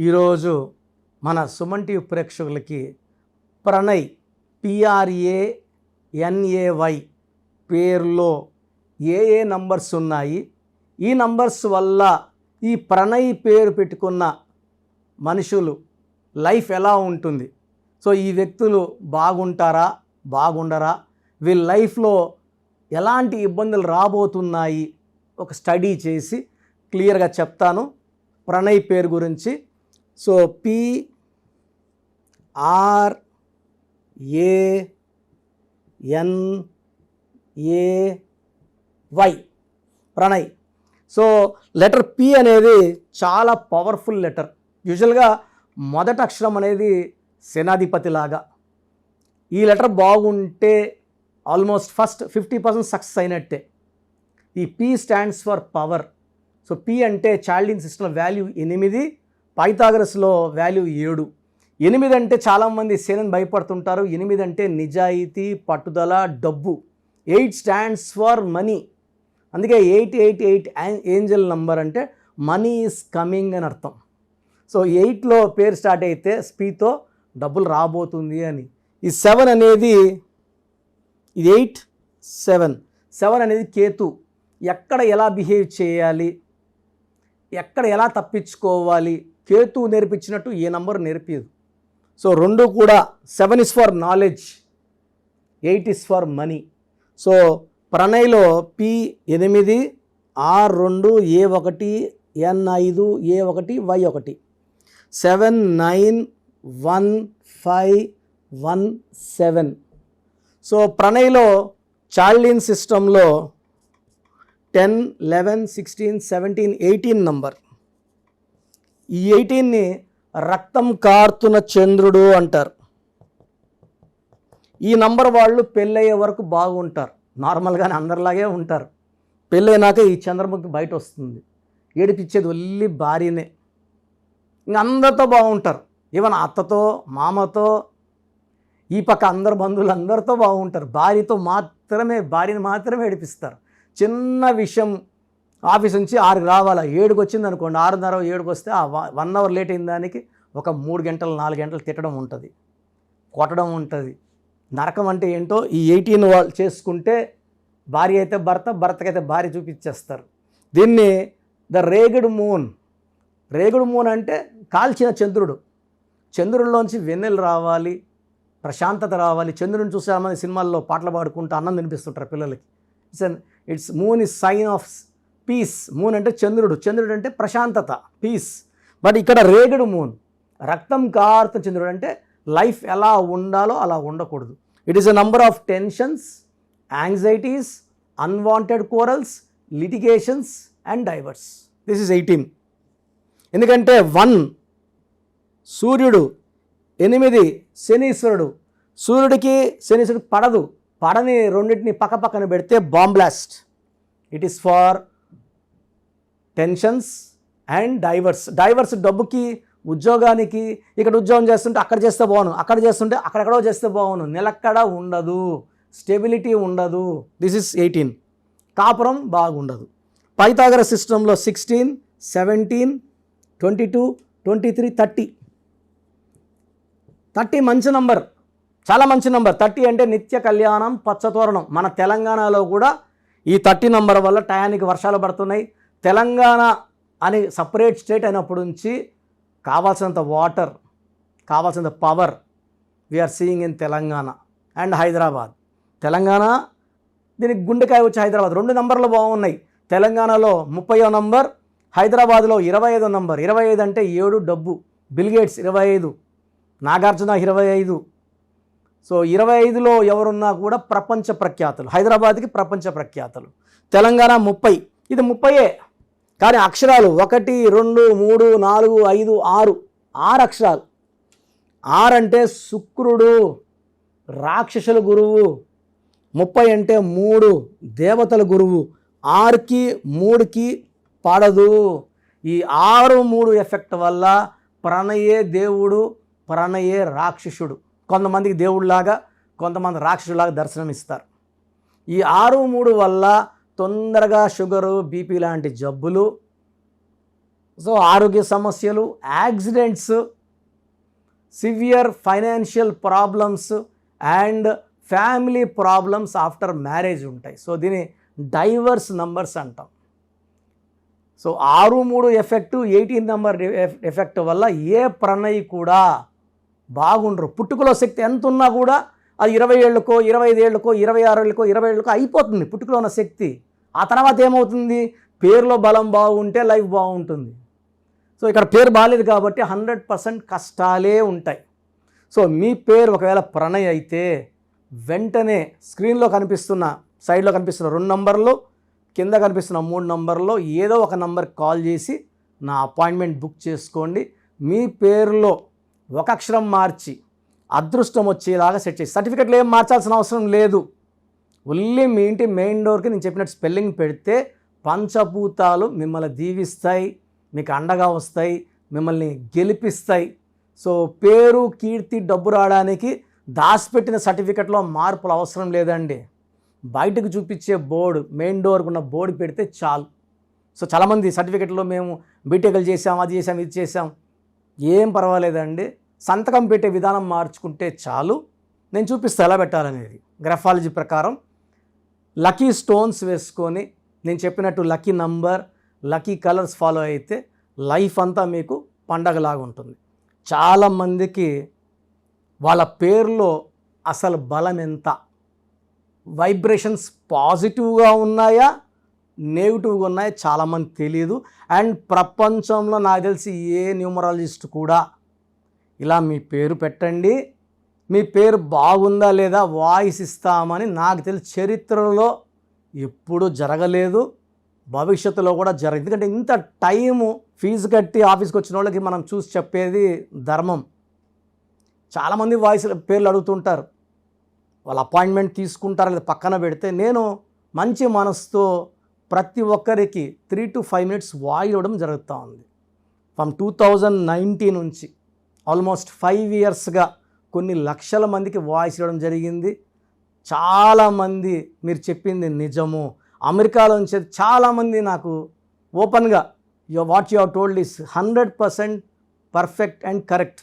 ఈరోజు మన సుమన్ టీవీ ప్రేక్షకులకి ప్రణయ్ PRANAY పేరులో ఏ నంబర్స్ ఉన్నాయి, ఈ నంబర్స్ వల్ల ఈ ప్రణయ్ పేరు పెట్టుకున్న మనుషులు లైఫ్ ఎలా ఉంటుంది, సో ఈ వ్యక్తులు బాగుంటారా బాగుండరా, వీళ్ళ లైఫ్లో ఎలాంటి ఇబ్బందులు రాబోతున్నాయి ఒక స్టడీ చేసి క్లియర్గా చెప్తాను ప్రణయ్ పేరు గురించి. So PRANAY Pranay. So letter P అనేది చాలా పవర్ఫుల్ లెటర్. యూజువల్గా మొదటి అక్షరం అనేది సేనాధిపతి లాగా. ఈ లెటర్ బాగుంటే ఆల్మోస్ట్ ఫస్ట్ 50% సక్సెస్ అయినట్టే. ఈ P stands for power. So P అంటే చాల్డిన్ సిస్టంలో వాల్యూ 8, పైథాగరస్లో వాల్యూ 7. 8 అంటే చాలామంది సేనని భయపడుతుంటారు. 8 అంటే నిజాయితీ, పట్టుదల, డబ్బు. 8 స్టాండ్స్ ఫర్ మనీ. అందుకే 888 ఏంజల్ నంబర్ అంటే మనీ ఈజ్ కమింగ్ అని అర్థం. సో 8లో పేరు స్టార్ట్ అయితే Pతో డబ్బులు రాబోతుంది అని. ఈ 7 అనేది ఇది 8 7 అనేది కేతు. ఎక్కడ ఎలా బిహేవ్ చేయాలి, ఎక్కడ ఎలా తప్పించుకోవాలి కేతు నేర్పించినట్టు ఏ నంబర్ నేర్పించదు. సో రెండు కూడా 7 is for knowledge, 8 is for money. So ప్రణయ్లో P8 R2 A1 N5 A1 Y1 791517. So ప్రణయ్లో చార్లిన్ సిస్టంలో 10 11 16 17 18 నంబర్. ఈ 18ని రక్తం కారుతున్న చంద్రుడు అంటారు. ఈ నంబర్ వాళ్ళు పెళ్ళయ్యే వరకు బాగుంటారు, నార్మల్గానే అందరిలాగే ఉంటారు. పెళ్ళైనాక ఈ చంద్రముఖి బయట వస్తుంది. ఏడిపించేది ఒల్లి భార్యనే. ఇంక అందరితో బాగుంటారు, ఈవెన్ అత్తతో మామతో ఈ పక్క అందరు బంధువులు అందరితో బాగుంటారు. భార్యని మాత్రమే ఏడిపిస్తారు. చిన్న విషయం ఆఫీస్ నుంచి 6కి రావాలా, 7కి వచ్చింది అనుకోండి, 6:30 7కి వస్తే ఆ 1 అవర్ లేట్ అయిన దానికి ఒక 3 గంటలు 4 గంటలు తిట్టడం ఉంటుంది, కొట్టడం ఉంటుంది. నరకం అంటే ఏంటో ఈ 18 వాళ్ళు చేసుకుంటే భార్య అయితే భర్తకైతే భార్య చూపించేస్తారు. దీన్ని the Regad moon. Regad moon అంటే కాల్చిన చంద్రుడు. చంద్రుడిలోంచి వెన్నెలు రావాలి, ప్రశాంతత రావాలి. చంద్రుడిని చూసామని సినిమాల్లో పాటలు పాడుకుంటూ అన్నం తినిపిస్తుంటారు పిల్లలకి. It's moon is sign of peace. Moon అంటే చంద్రుడు, చంద్రుడు అంటే ప్రశాంతత, పీస్. బట్ ఇక్కడ రేగడ్ మూన్, రక్తం కారుతున్న చంద్రుడు అంటే లైఫ్ ఎలా ఉండాలో అలా ఉండకూడదు. It is a number of tensions, anxieties, unwanted corals, litigations and diverse. This is 18. ఎందుకంటే 1 సూర్యుడు, 8 శనీశ్వరుడు. సూర్యుడికి శనీశ్వరుడికి పడని రెండింటిని పక్కన పెడితే bomb blast. It is for tensions and divorce డబ్బుకి, ఉద్యోగానికి. ఇక్కడ ఉద్యోగం చేస్తుంటే అక్కడ చేస్తే బాగును, అక్కడ చేస్తుంటే అక్కడెక్కడో చేస్తే బాగును. నిలక్కడ ఉండదు, స్టెబిలిటీ ఉండదు. This is 18. కాపురం బాగుండదు. పైథాగరస్ సిస్టంలో 16 17 22 23 30 మంచి నంబర్, చాలా మంచి నంబర్. 30 అంటే నిత్య కళ్యాణం, పచ్చతోరణం. మన తెలంగాణలో కూడా ఈ 30 నంబర్ వల్ల టయానికి వర్షాలు పడుతున్నాయి. తెలంగాణ అని సపరేట్ స్టేట్ అయినప్పటి నుంచి కావాల్సినంత వాటర్, కావాల్సినంత power we are seeing in Telangana and Hyderabad. Telangana దీనికి గుండెకాయ వచ్చి హైదరాబాద్. 2 నంబర్లు బాగున్నాయి. తెలంగాణలో 30వ నంబర్, హైదరాబాద్లో 25వ నంబర్. 25 అంటే 7 డబ్బు. బిల్గేట్స్ 25, నాగార్జున 25. సో 25లో ఎవరున్నా కూడా ప్రపంచ ప్రఖ్యాతులు. హైదరాబాద్కి ప్రపంచ ప్రఖ్యాతులు. తెలంగాణ 30. ఇది 30ఏ, కానీ అక్షరాలు 1 2 3 4 5 6 అక్షరాలు. 6 అంటే శుక్రుడు, రాక్షసుల గురువు. 30 అంటే 3 దేవతల గురువు. 6కి 3కి పడదు. ఈ 6 3 ఎఫెక్ట్ వల్ల ప్రణయే దేవుడు, ప్రణయే రాక్షసుడు. కొంతమందికి దేవుడిలాగా, కొంతమంది రాక్షసులాగా దర్శనమిస్తారు. ఈ 6 3 వల్ల తొందరగా షుగరు, బీపీ లాంటి జబ్బులు, సో ఆరోగ్య సమస్యలు, accidents, severe financial problems and family problems after marriage ఉంటాయి. సో దీన్ని డైవర్స్ నంబర్స్ అంటాం. సో 6-3 ఎఫెక్టు, 18 నెంబర్ ఎఫెక్ట్ వల్ల ఏ ప్రణయి కూడా బాగుండరు. పుట్టుకలో శక్తి ఎంత ఉన్నా కూడా అది 20 ఏళ్ళకో 25 ఏళ్ళకో 26 ఏళ్ళకో 20 ఏళ్ళకో అయిపోతుంది పుట్టుకలో ఉన్న శక్తి. ఆ తర్వాత ఏమవుతుంది? పేరులో బలం బాగుంటే లైఫ్ బాగుంటుంది. సో ఇక్కడ పేరు బాగాలేదు కాబట్టి 100% కష్టాలే ఉంటాయి. సో మీ పేరు ఒకవేళ ప్రణయ్ అయితే వెంటనే స్క్రీన్లో కనిపిస్తున్న, సైడ్లో కనిపిస్తున్న 2 నంబర్లు, కింద కనిపిస్తున్న 3 నంబర్లో ఏదో ఒక నంబర్కి కాల్ చేసి నా అపాయింట్మెంట్ బుక్ చేసుకోండి. మీ పేరులో ఒక అక్షరం మార్చి అదృష్టం వచ్చేలాగా సెట్ చేసి, సర్టిఫికెట్లు ఏం మార్చాల్సిన అవసరం లేదు. ఓన్లీ మీ ఇంటి మెయిన్ డోర్కి నేను చెప్పినట్టు స్పెల్లింగ్ పెడితే పంచభూతాలు మిమ్మల్ని దీవిస్తాయి, మీకు అండగా వస్తాయి, మిమ్మల్ని గెలిపిస్తాయి. సో పేరు, కీర్తి, డబ్బు రావడానికి దాచిపెట్టిన సర్టిఫికెట్లో మార్పులు అవసరం లేదండి. బయటకు చూపించే బోర్డు, మెయిన్ డోర్కి ఉన్న బోర్డు పెడితే చాలు. సో చాలామంది సర్టిఫికెట్లో మేము బీటెక్లు చేసాం, అది చేసాం, ఇది చేసాం. ఏం పర్వాలేదండి, సంతకం పెట్టే విధానం మార్చుకుంటే చాలు. నేను చూపిస్తాను ఎలా పెట్టాలనేది. గ్రఫాలజీ ప్రకారం లక్కీ స్టోన్స్ వేసుకొని నేను చెప్పినట్టు lucky number, lucky colours follow అయితే లైఫ్ అంతా మీకు పండగలాగా ఉంటుంది. చాలామందికి వాళ్ళ పేరులో అసలు బలం ఎంత, వైబ్రేషన్స్ పాజిటివ్గా ఉన్నాయా నెగిటివ్గా ఉన్నాయా చాలామంది తెలియదు. అండ్ ప్రపంచంలో నాకు తెలిసి ఏ న్యూమరాలజిస్ట్ కూడా ఇలా మీ పేరు పెట్టండి, మీ పేరు బాగుందా లేదా వాయిస్ ఇస్తామని నాకు తెలిసి చరిత్రలో ఎప్పుడూ జరగలేదు, భవిష్యత్తులో కూడా జరగదు. ఎందుకంటే ఇంత టైము ఫీజు కట్టి ఆఫీస్కి వచ్చిన వాళ్ళకి మనం చూసి చెప్పేది ధర్మం. చాలామంది వాయిస్ పేర్లు అడుగుతుంటారు, వాళ్ళ అపాయింట్మెంట్ తీసుకుంటారు లేదా పక్కన పెడితే నేను మంచి మనసుతో ప్రతి ఒక్కరికి 3 to 5 minutes వాయిస్ ఇవ్వడం జరుగుతూ ఉంది. ఫ్రమ్ 2019 నుంచి ఆల్మోస్ట్ 5 yearsగా కొన్ని లక్షల మందికి వాయిస్ ఇవ్వడం జరిగింది. చాలామంది మీరు చెప్పింది నిజము. అమెరికాలో నుంచి చాలామంది నాకు ఓపెన్గా what you have told is 100% perfect and correct.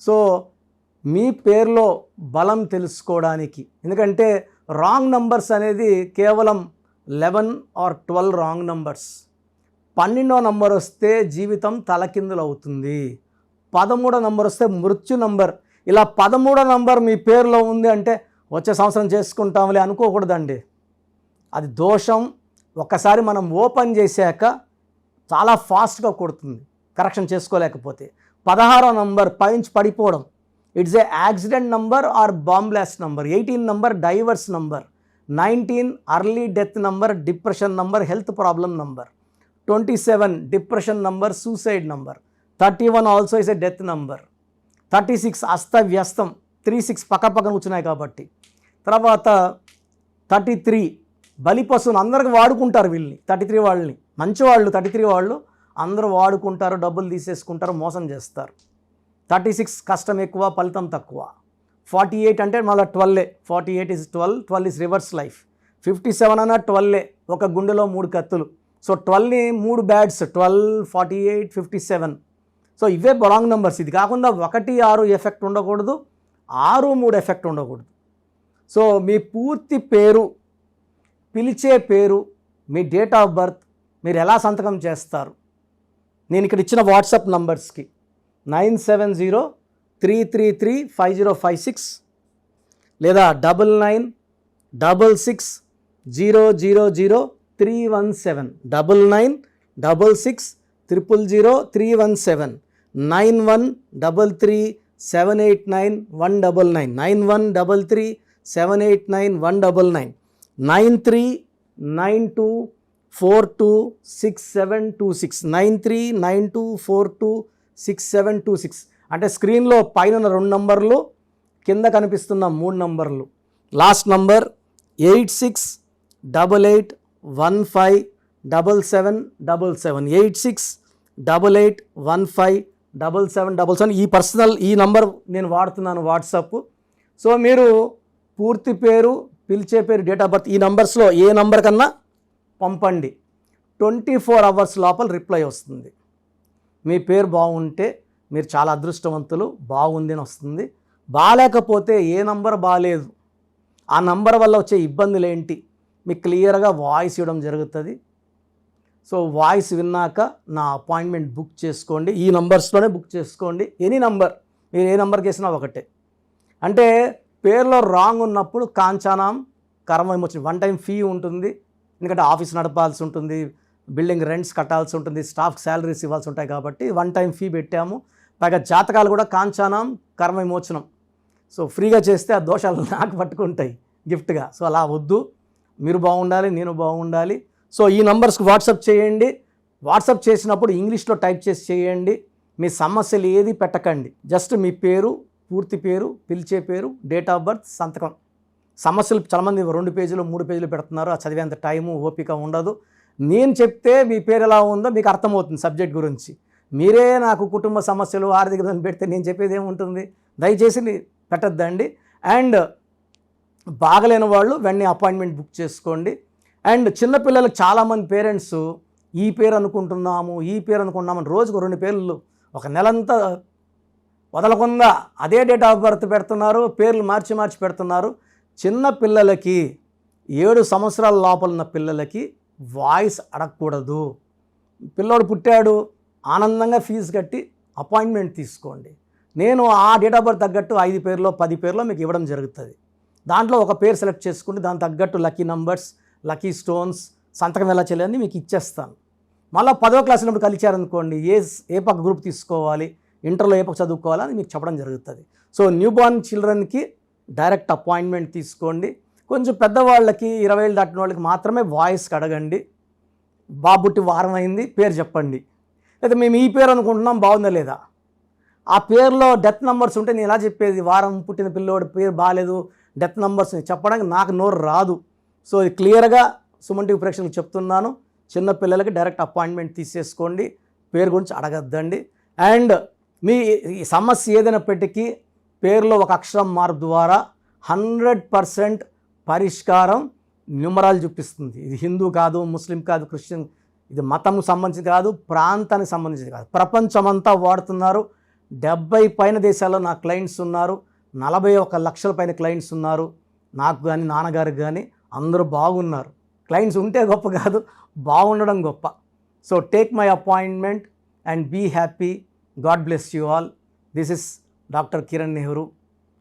So మీ పేరులో బలం తెలుసుకోవడానికి, ఎందుకంటే రాంగ్ నంబర్స్ అనేది కేవలం 11 or 12 రాంగ్ నంబర్స్. 12వ నంబర్ వస్తే జీవితం తలకిందులు అవుతుంది. 13వ నంబర్ వస్తే మృత్యు నంబర్. ఇలా 13వ నంబర్ మీ పేరులో ఉంది అంటే వచ్చే సంవత్సరం చేసుకుంటాంలే అనుకోకూడదండి, అది దోషం. ఒక్కసారి మనం ఓపెన్ చేశాక చాలా ఫాస్ట్గా కొడుతుంది కరెక్షన్ చేసుకోలేకపోతే. 16వ నంబర్ పైనుంచి పడిపోవడం, it's a accident number or bomb blast number. 18 number divorce number. 19 early death number, depression number, health problem number. 27 depression number, suicide number. 31 also is a death number. 36 అస్తవ్యస్తం, 36 పక్కన కూర్చున్నాయి కాబట్టి. తర్వాత 33 బలిపశువును, అందరికి వాడుకుంటారు వీళ్ళని. 33 వాళ్ళని మంచివాళ్ళు, 33 వాళ్ళు అందరూ వాడుకుంటారు, డబ్బులు తీసేసుకుంటారు, మోసం చేస్తారు. 36 కష్టం ఎక్కువ, ఫలితం తక్కువ. 48 అంటే మళ్ళీ 12. 48 is 12 is రివర్స్ లైఫ్. 57 అన్న 12, ఒక గుండెలో 3 కత్తులు. సో 12ని 3 బ్యాడ్స్, 12, 48, 57. సో ఇవే రాంగ్ నెంబర్స్. ఇది కాకుండా 1, 6 ఎఫెక్ట్ ఉండకూడదు, 6, 3 ఎఫెక్ట్ ఉండకూడదు. సో మీ పూర్తి పేరు, పిలిచే పేరు, మీ డేట్ ఆఫ్ బర్త్, మీరు ఎలా సంతకం చేస్తారు, నేను ఇక్కడ ఇచ్చిన వాట్సాప్ నంబర్స్కి 9703335056 లేదా 9966000317, 9966000317, 9133789199, 9133789199, 9392426726, 9392426726. అంటే స్క్రీన్లో పైన 2 నంబర్లు, కింద కనిపిస్తున్న 3 నంబర్లు. Last number 8688157777, 8688157777. ఈ నంబర్ నేను వాడుతున్నాను వాట్సాప్. సో మీరు పూర్తి పేరు, పిలిచే పేరు, డేట్ ఆఫ్ బర్త్ ఈ నంబర్స్లో ఏ నంబర్ కన్నా పంపండి. 24 అవర్స్ లోపల రిప్లై వస్తుంది. మీ పేరు బాగుంటే మీరు చాలా అదృష్టవంతులు, బాగుంది అని వస్తుంది. బాగాలేకపోతే ఏ నంబర్ బాగాలేదు, ఆ నంబర్ వల్ల వచ్చే ఇబ్బందులు ఏంటి మీకు క్లియర్గా వాయిస్ ఇవ్వడం జరుగుతుంది. సో వాయిస్ విన్నాక నా అపాయింట్మెంట్ బుక్ చేసుకోండి. ఈ నంబర్స్లోనే బుక్ చేసుకోండి. ఎనీ నంబర్, మీరు ఏ నంబర్కి వేసినా ఒకటే. అంటే పేరులో రాంగ్ ఉన్నప్పుడు కాంచానాం కర్మ విమోచన 1 టైం ఫీ ఉంటుంది. ఎందుకంటే ఆఫీస్ నడపాల్సి ఉంటుంది, బిల్డింగ్ రెంట్స్ కట్టాల్సి ఉంటుంది, స్టాఫ్కి శాలరీస్ ఇవ్వాల్సి ఉంటాయి కాబట్టి 1 టైం ఫీ పెట్టాము. పైగా జాతకాలు కూడా కాంచానాం కర్మ విమోచనం. సో ఫ్రీగా చేస్తే ఆ దోషాలు నాకు పట్టుకుంటాయి గిఫ్ట్గా. సో అలా వద్దు, మీరు బాగుండాలి, నేను బాగుండాలి. సో ఈ నంబర్స్కి వాట్సాప్ చేయండి. వాట్సాప్ చేసినప్పుడు ఇంగ్లీష్లో టైప్ చేసి చేయండి. మీ సమస్యలు ఏది పెట్టకండి. జస్ట్ మీ పేరు, పూర్తి పేరు, పిలిచే పేరు, డేట్ ఆఫ్ బర్త్, సంతకం. సమస్యలు చాలామంది 2 పేజీలు 3 పేజీలు పెడుతున్నారు. ఆ చదివేంత టైము ఓపిక ఉండదు. నేను చెప్తే మీ పేరు ఎలా ఉందో మీకు అర్థమవుతుంది సబ్జెక్ట్ గురించి. మీరే నాకు కుటుంబ సమస్యలు, ఆర్థిక ఇబ్బంది పెడితే నేను చెప్పేది ఏముంటుంది? దయచేసి పెట్టద్దండి. అండ్ బాగలేని వాళ్ళు వెంటనే అపాయింట్మెంట్ బుక్ చేసుకోండి. అండ్ చిన్నపిల్లలకు చాలామంది పేరెంట్స్ ఈ పేరు అనుకుంటున్నాము, ఈ పేరు అనుకుంటున్నామని రోజుకు 2 పేర్లు ఒక నెలంతా వదలకుండా అదే డేట్ ఆఫ్ బర్త్ పెడుతున్నారు, పేర్లు మార్చి మార్చి పెడుతున్నారు. చిన్న పిల్లలకి 7 సంవత్సరాల లోపల ఉన్న పిల్లలకి వాయిస్ అడగకూడదు. పిల్లోడు పుట్టాడు, ఆనందంగా ఫీజు కట్టి అపాయింట్మెంట్ తీసుకోండి. నేను ఆ డేట్ ఆఫ్ బర్త్ తగ్గట్టు 5 పేర్లో 10 పేర్లో మీకు ఇవ్వడం జరుగుతుంది. దాంట్లో ఒక పేరు సెలెక్ట్ చేసుకుంటే దాని తగ్గట్టు లక్కీ నంబర్స్, లక్కీ స్టోన్స్, సంతకం ఎలా చేయాలని మీకు ఇచ్చేస్తాను. మళ్ళీ 10వ క్లాస్ ఉన్నప్పుడు కలిచారనుకోండి, ఏ పక్క గ్రూప్ తీసుకోవాలి, ఇంటర్లో ఏ పక్క చదువుకోవాలని మీకు చెప్పడం జరుగుతుంది. సో న్యూ బార్న్ చిల్డ్రన్కి డైరెక్ట్ అపాయింట్మెంట్ తీసుకోండి. కొంచెం పెద్దవాళ్ళకి 20 ఏళ్ళు దాటిన వాళ్ళకి మాత్రమే వాయిస్కి అడగండి. బాబుట్టి వారం అయింది, పేరు చెప్పండి. లేదా మేము ఈ పేరు అనుకుంటున్నాం, బాగుందా లేదా? ఆ పేరులో డెత్ నెంబర్స్ ఉంటే నేను ఎలా చెప్పేది? వారం పుట్టిన పిల్లోడి పేరు బాగాలేదు, డెత్ నెంబర్స్ చెప్పడానికి నాకు నోరు రాదు. సో ఇది క్లియర్గా సుమన్ టీవీ ప్రేక్షకులకు చెప్తున్నాను. చిన్న పిల్లలకి డైరెక్ట్ అపాయింట్మెంట్ తీసేసుకోండి, పేరు గురించి అడగద్దండి. అండ్ మీ సమస్య ఏదైనప్పటికీ పేరులో ఒక అక్షరం మార్పు ద్వారా 100% పరిష్కారం న్యూమరాలు చూపిస్తుంది. ఇది హిందూ కాదు, ముస్లిం కాదు, క్రిస్టియన్, ఇది మతం సంబంధించింది కాదు, ప్రాంతానికి సంబంధించింది కాదు. ప్రపంచమంతా వాడుతున్నారు. 70 పైన దేశాల్లో నా క్లయింట్స్ ఉన్నారు. 41 లక్షల పైన క్లయింట్స్ ఉన్నారు. నాకు కానీ నాన్నగారికి కానీ అందరూ బాగున్నారు. క్లయింట్స్ ఉంటే గొప్ప కాదు, బాగుండడం గొప్ప. So take my appointment and be happy. God bless you all. This is doctor Kiran Nehru.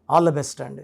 All the best అండి.